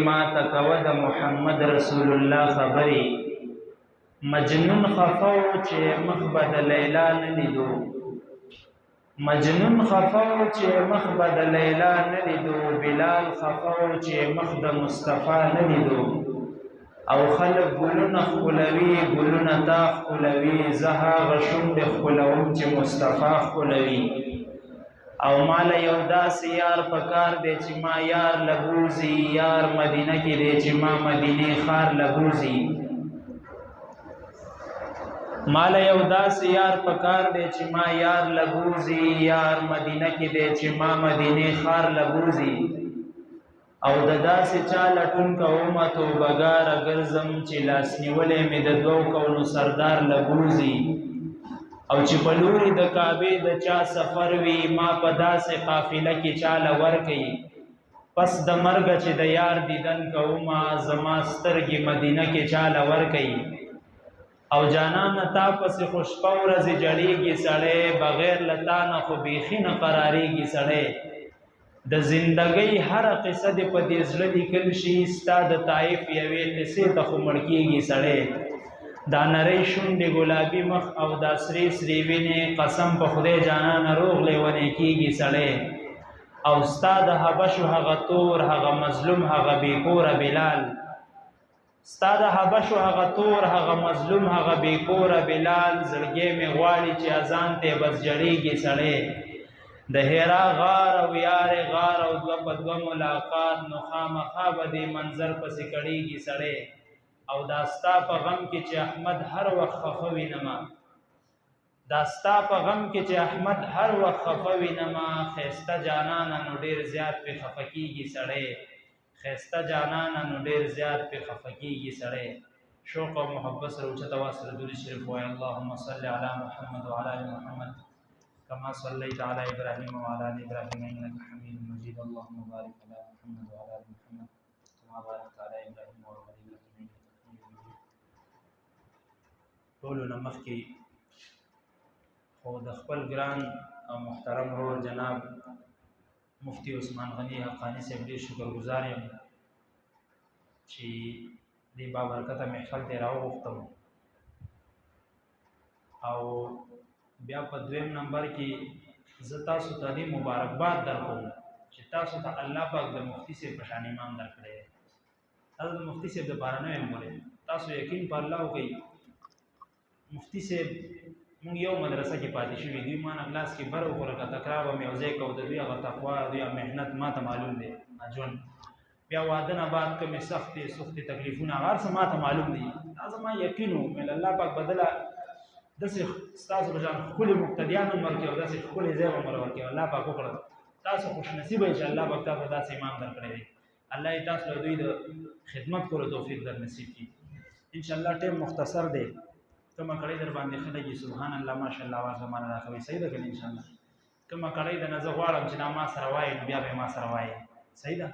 ما تکوه د محمد رسول الله خبرې مجنون خفاو چې مخ به د لیلا نه لیدو مجنون خفاو چې مخ به د لیلا نه لیدو بلال خفاو چې مخ د مصطفی نه لیدو او خلق ګلونه خپلوي ګلونه تا خپلوي زه هغه شونډې خپلوم چې مصطفی خپلوي او مال یو داسې یار پکار دی چې ما یار لبوزي یار مدینه کې دی چې ما مدینه خار لبوزي مال یو داسې یار پکار دی چې ما یار لبوزي یار مدینه کې دی چې ما مدینه خار لبوزي او د داسې چا لټون کوم توبګار ګرځم چې لاس نیولې مې د دوو کونو سردار لبوزي او چې په لوري د کعبې د چا سفر وي ما په داسې قافله کې چاله ورکوي پس د مرګ چې د یار دیدن کومه زما سترګې مدینه کې چاله ورکوي او جانان تا پسې خوشپه ورځې جړېږي سړی بغیر له تا نه خو بیخي نه قرارېږي سړی د زندګۍ هره قصه دې په دې زړه لیکل شي ستا د طایف یوې قصې ته خو مړ کېږي سړی دا نری شونډې ګلابي مخ او دا سرې سرې وینې قسم په خدای جانانه روغ لیونی کېږي سړی او ستا د حبشو هغه تور هغه مظلوم هغه بېکوره بلال ستا د حبشو هغه تور هغه مظلوم هغه بېکوره بلال زړګی مې غواړي چې اذان ته بس جړېږي سړی د حرا غار او یارې غار او دوه په دوه ملاقات نو خامخا به دې منظر پسې کړېږي سړی او داستا په غم کې چې احمد هر وخت خفه وینما داستا په غم کې چې احمد هر وخت خفه وینما خسته جانانه نو ډیر زیات په خفه کېږي سړی خسته جانانه نو ډیر زیات په خفه کېږي سړی شوق او محبت سره اوچته واصل درود شریف وای اللهم صل علی محمد وعلى ال محمد كما صليت على ابراهيم وعلى ال ابراهيم انك حميد مجيد اللهم بارك على محمد وعلى ال محمد كما باركت على ابراهيم وعلى ال ابراهيم ټولو نه مخکې خو د خپل ګران او محترم ورور جناب مفتی عثمان غنی حقانی صاحب ډېر شکرګزار یم چې دې بابرکته محفل ته راوغوښتم او بیا په دویم نمبر کې زه تاسو ته دې مبارکباد درکوم چې تاسو ته الله پاک د مفتی صاحب په شان امام درکړی دی تاسو د مفتی صاحب دپاره نه یم بولی تاسو یقین په الله وکئ مفتی صاحب مونږ یو مدرسه کې پاتې شوي دوی ما نه کلاس کې بر وخو لکه تکرار به مې یو ځای کو د دوی هغه تقوا دوی محنت ما ته معلوم دی ژوند بیا واده نه بعد کومې سختې تکلیفونه هغه هر څه ما ته معلوم دي دا زما یقین و مې الله پاک بدله داسې ستاسو په شان ښکلي مقتدیان هم ورکړي او داسې ښکلي ځای هم ورکړي الله پاک وکړه تاسو خوشنصیبه یئ چې الله پاک تاسو داسې امام درکړی دی الله یې تاسو له دوی د خدمت کولو توفیق در نصیب کړي انشاءالله ټیم مختصر دی کما کړی در باندې خلګي سبحان الله ماشاءالله आवाज زمانه راکوي صحیح ده کنه ان شاء الله کما کړی د نزه غواړم چې ما سره وایي نو بیا به ما سره وایي صحیح ده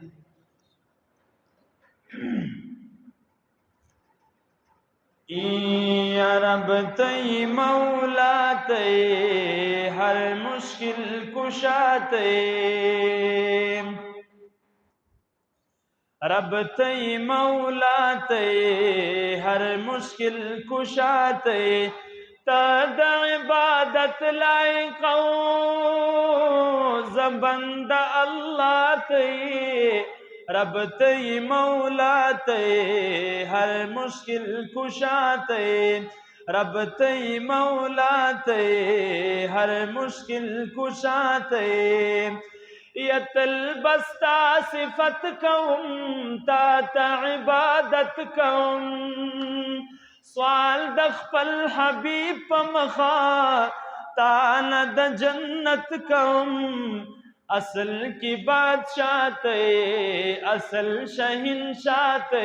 یا رب تی مولا تی ہر مشکل کشا تی رب تی مولا تی ہر مشکل کشا تی تد عبادت لائق زبند اللہ تی رب تی مولا تی ہر مشکل کشا تی رب تی مولا تی ہر مشکل کشا تی یتلبستا صفت کم تا عبادت کم سوال دخپل حبیب پمخا تانا د جنت کم اصل کی بادشاہ تے اصل شہنشاہ تے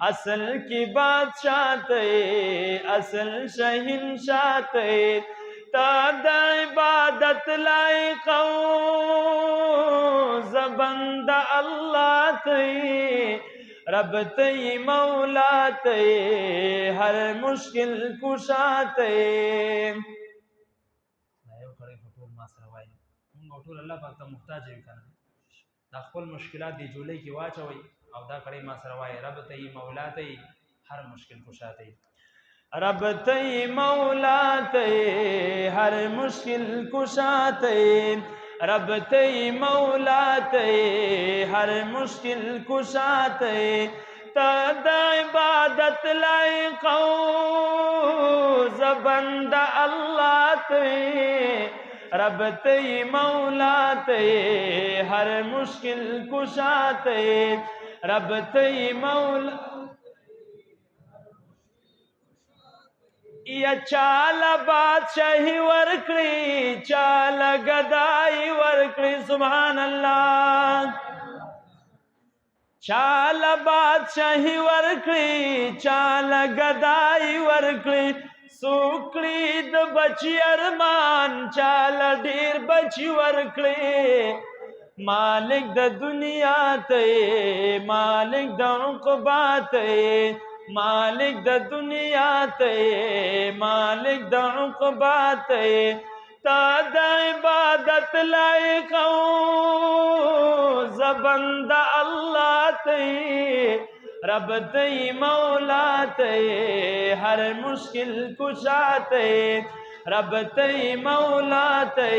اصل کی بادشاہ تے اصل شہنشاہ تے تاد عبادت لائق زبند اللہ تے رب تی مولا تے ہر مشکل کشا تے ټول الله پاک ته محتاج یو کنه دا خپل مشکلات دی جولې کې واچوي او دا کړي ما سره وایي رب ته یې مولا ته یې هر مشکل کشا ته یې رب ته یې مولا ته یې هر مشکل کشا ته یې رب ته یې مولا ته یې هر مشکل کشا ته یې تا د عبادت لایق او زبند الله ته رب ته مولا ته هر مشکل کشا ته رب ته مولا یا چاله بادشاہی ورکړي چاله گدای ورکړي سبحان الله چاله بادشاہی ورکړي چاله گدای ورکړي سوکړي د بچی ارمان چاله ډیر بچی ورکړي مالک د دنیا ته مالک د عقبات مالک د دنیا ته مالک د عقبات تا د عبادت لایق او زبند الله ته رب ته مولا ته هر مشکل کشا ته رب ته مولا ته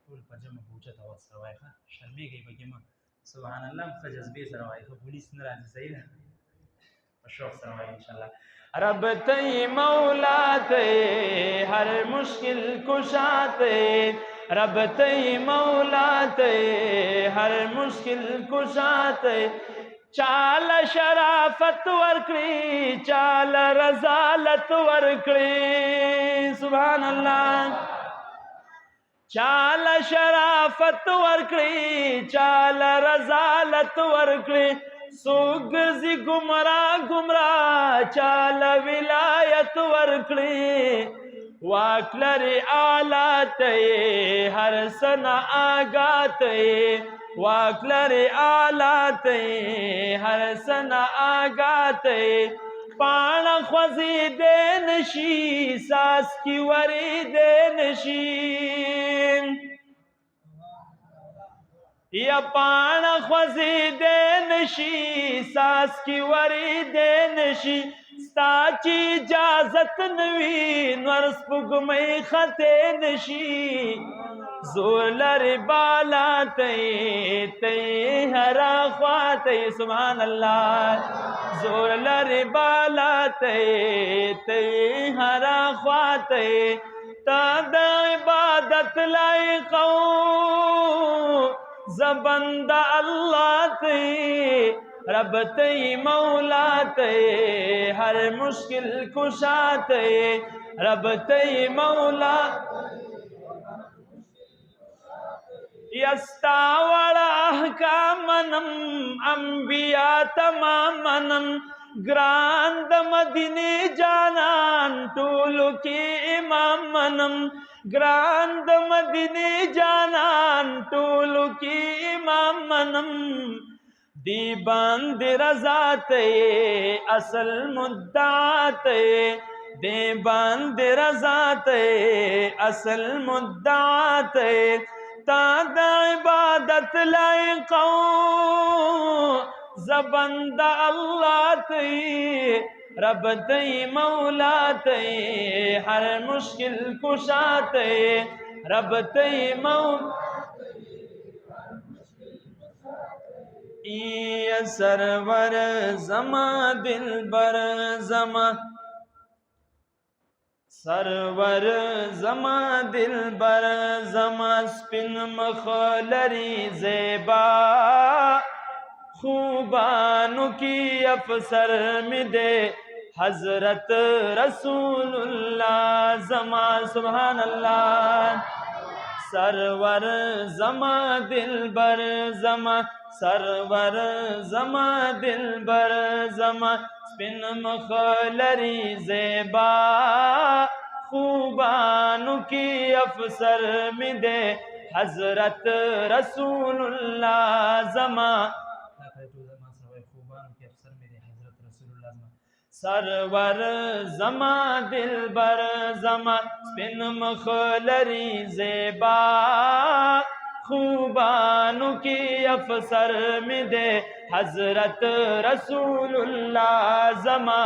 ټول په جمع پوښتنه تاسو سره وایي شرمېږي پکې ما سبحان الله په جذبې سره وایي خو پولیس نه راځي صحیح ده په شوق سره وایي ان شاء الله رب ته مولا ته هر مشکل کشا ته رب ته مولا ته هر مشکل کشا ته چال شرافت ورکړي چال رضالت ورکړي سبحان الله چال شرافت ورکړي چال رضالت ورکړي سوګرزي گمراه چال ولایت ورکړي واکلری آلات هر سنا آگات واکلری آلات هر سنا آگات پان خوزی دین شی ساس کی وری دین شی یا پان خوزی دین شی ساس کی وری دین شی ستا چی اجازت نوی نورس پگمی خطے نشی زور لر بالا تی ہرا خواتی سبحان اللہ زور لر بالا تی ہرا خواتی تا دا عبادت لائقو زبند اللہ تی رب تی مولا تی ہر مشکل کشا تی رب تی مولا یستا وڑا احکامنم انبیاء تمامنم گراند مدینی جانان ټولو کی امامنم گراند مدینی جانان ټولو کی امامنم دی باند رضا تے اصل مدعا تے دی باند رضا تے اصل مدعا تے تا دا عبادت لائقو زبند اللہ تے رب تے مولا تے ہر مشکل کشا تے رب تے مولا ای سرور زما دلبر زما سرور زما دلبر زما سپین مخ لری زیبا خوبانو کی افسر می دے حضرت رسول اللہ زما سبحان اللہ سرور زما دلبر زما سرور زما دلبر زما سپین مخ لری زیبا خوبانو کی افسر می دے حضرت رسول اللہ زما سرور زما دلبر زما سپین مخ لری زیبا खूबानों की अफसर में दे हजरत रसूलुल्लाह जमा